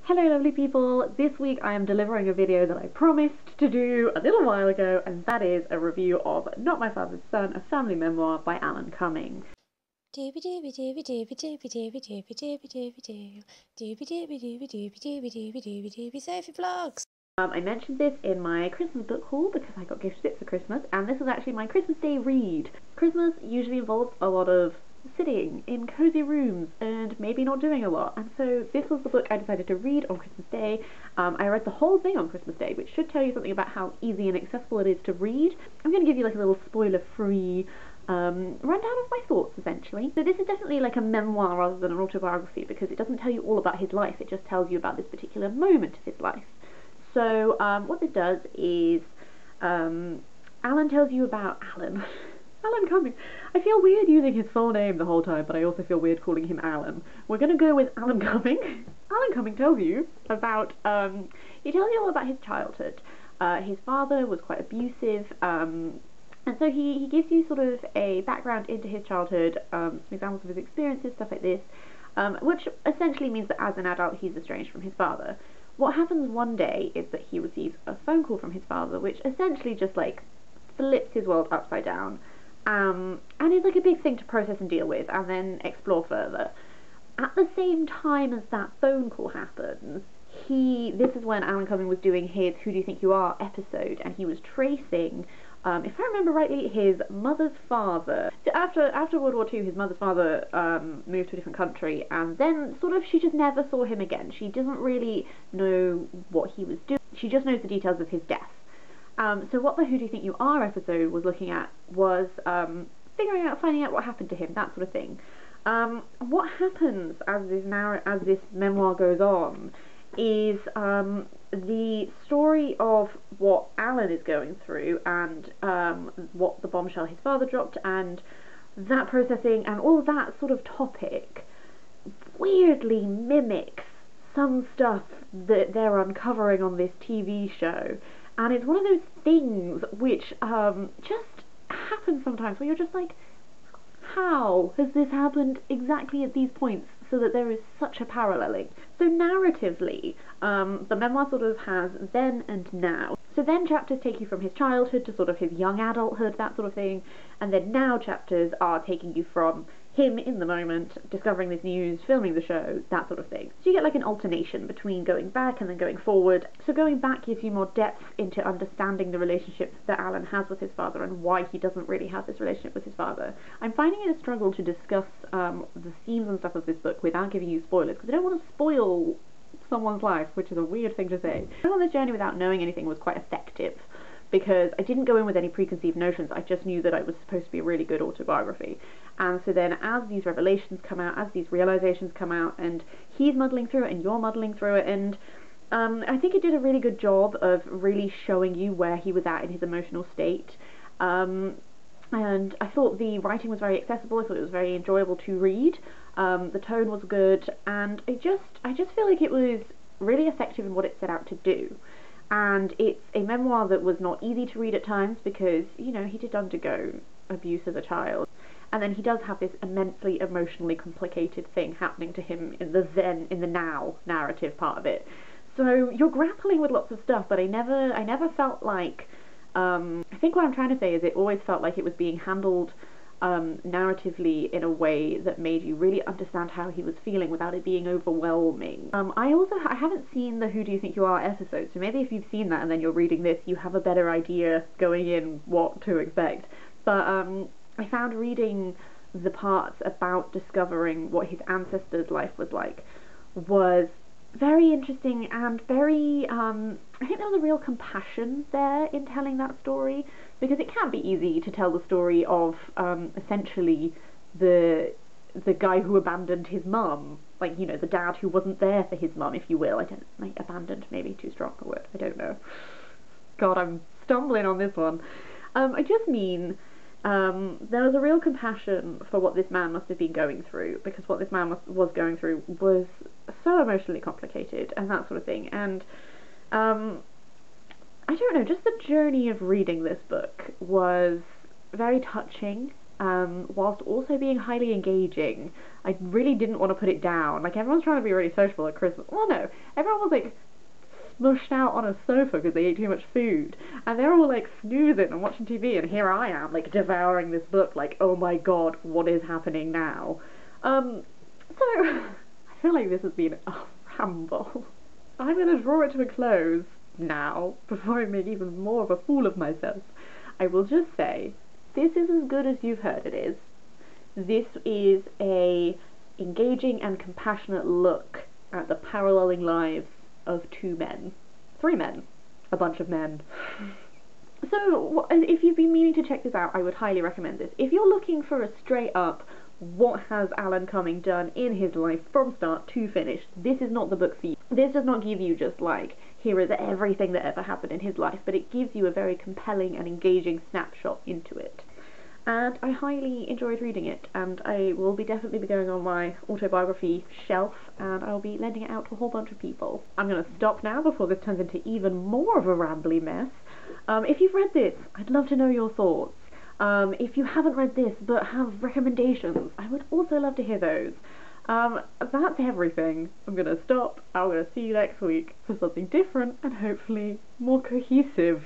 Hello lovely people, this week I am delivering a video that I promised to do a little while ago, and that is a review of Not My Father's Son, a family memoir by Alan Cumming. Sophie Vlogs. I mentioned this in my Christmas book haul because I got gifted it for Christmas, and this was actually my Christmas Day read. Christmas usually involves a lot of sitting in cozy rooms and maybe not doing a lot, and so this was the book I decided to read on Christmas Day. I read the whole thing on Christmas Day, which should tell you something about how easy and accessible it is to read. I'm going to give you like a little spoiler-free rundown of my thoughts, essentially. So this is definitely like a memoir rather than an autobiography, because it doesn't tell you all about his life, it just tells you about this particular moment of his life. So what this does is Alan tells you about Alan. Alan Cumming. I feel weird using his full name the whole time, but I also feel weird calling him Alan. We're going to go with Alan Cumming. Alan Cumming tells you about, he tells you all about his childhood. His father was quite abusive, and so he gives you sort of a background into his childhood, some examples of his experiences, stuff like this, which essentially means that as an adult he's estranged from his father. What happens one day is that he receives a phone call from his father, which essentially just like flips his world upside down. And it's like a big thing to process and deal with and then explore further. At the same time as that phone call happens, this is when Alan Cumming was doing his Who Do You Think You Are episode, and he was tracing, if I remember rightly, his mother's father. So after World War II, his mother's father moved to a different country, and then sort of she just never saw him again. She doesn't really know what he was doing. She just knows the details of his death. So what the Who Do You Think You Are episode was looking at was finding out what happened to him, that sort of thing. What happens as this memoir goes on is the story of what Alan is going through, and what the bombshell his father dropped, and that processing and all that sort of topic weirdly mimics some stuff that they're uncovering on this TV show. And it's one of those things which just happens sometimes where you're just like, how has this happened exactly at these points so that there is such a paralleling? So narratively, the memoir sort of has then and now. So then chapters take you from his childhood to sort of his young adulthood, that sort of thing, and then now chapters are taking you from him in the moment, discovering this news, filming the show, that sort of thing. So you get like an alternation between going back and then going forward. So going back gives you more depth into understanding the relationship that Alan has with his father and why he doesn't really have this relationship with his father. I'm finding it a struggle to discuss the themes and stuff of this book without giving you spoilers, because I don't want to spoil someone's life, which is a weird thing to say. Going on this journey without knowing anything was quite effective, because I didn't go in with any preconceived notions. I just knew that it was supposed to be a really good autobiography. And so then as these revelations come out, as these realizations come out, and he's muddling through it and you're muddling through it, and I think it did a really good job of really showing you where he was at in his emotional state. And I thought the writing was very accessible. I thought it was very enjoyable to read. The tone was good, and I just feel like it was really effective in what it set out to do. And it's a memoir that was not easy to read at times because, you know, he did undergo abuse as a child. And then he does have this immensely emotionally complicated thing happening to him in the now narrative part of it. So you're grappling with lots of stuff, but I never felt like, I think what I'm trying to say is it always felt like it was being handled narratively in a way that made you really understand how he was feeling without it being overwhelming. I haven't seen the Who Do You Think You Are episode, so maybe if you've seen that and then you're reading this, you have a better idea going in what to expect. But I found reading the parts about discovering what his ancestors' life was like was very interesting and very, I think there was a real compassion there in telling that story, because it can be easy to tell the story of essentially the guy who abandoned his mum, like, you know, the dad who wasn't there for his mum, if you will. Abandoned, maybe too strong a word, I don't know. God, I'm stumbling on this one. I just mean, there was a real compassion for what this man must have been going through, because what this man was going through was so emotionally complicated and that sort of thing. And I don't know, just the journey of reading this book was very touching, whilst also being highly engaging. I really didn't want to put it down. Like, everyone's trying to be really sociable at Christmas. Well, no, everyone was like smushed out on a sofa because they ate too much food, and they're all like snoozing and watching TV, and here I am like devouring this book like, oh my god, what is happening now? So I feel like this has been a ramble. I'm going to draw it to a close now before I make even more of a fool of myself. I will just say, this is as good as you've heard it is. This is a engaging and compassionate look at the paralleling lives of 2 men. 3 men. A bunch of men. So, if you've been meaning to check this out, I would highly recommend this. If you're looking for a straight up, what has Alan Cumming done in his life from start to finish, this is not the book for you. This does not give you just like, here is everything that ever happened in his life, but it gives you a very compelling and engaging snapshot into it. And I highly enjoyed reading it, and I will definitely be going on my autobiography shelf, and I'll be lending it out to a whole bunch of people. I'm going to stop now before this turns into even more of a rambly mess. If you've read this, I'd love to know your thoughts. If you haven't read this but have recommendations, I would also love to hear those. That's everything. I'm going to stop. I'm going to see you next week for something different and hopefully more cohesive.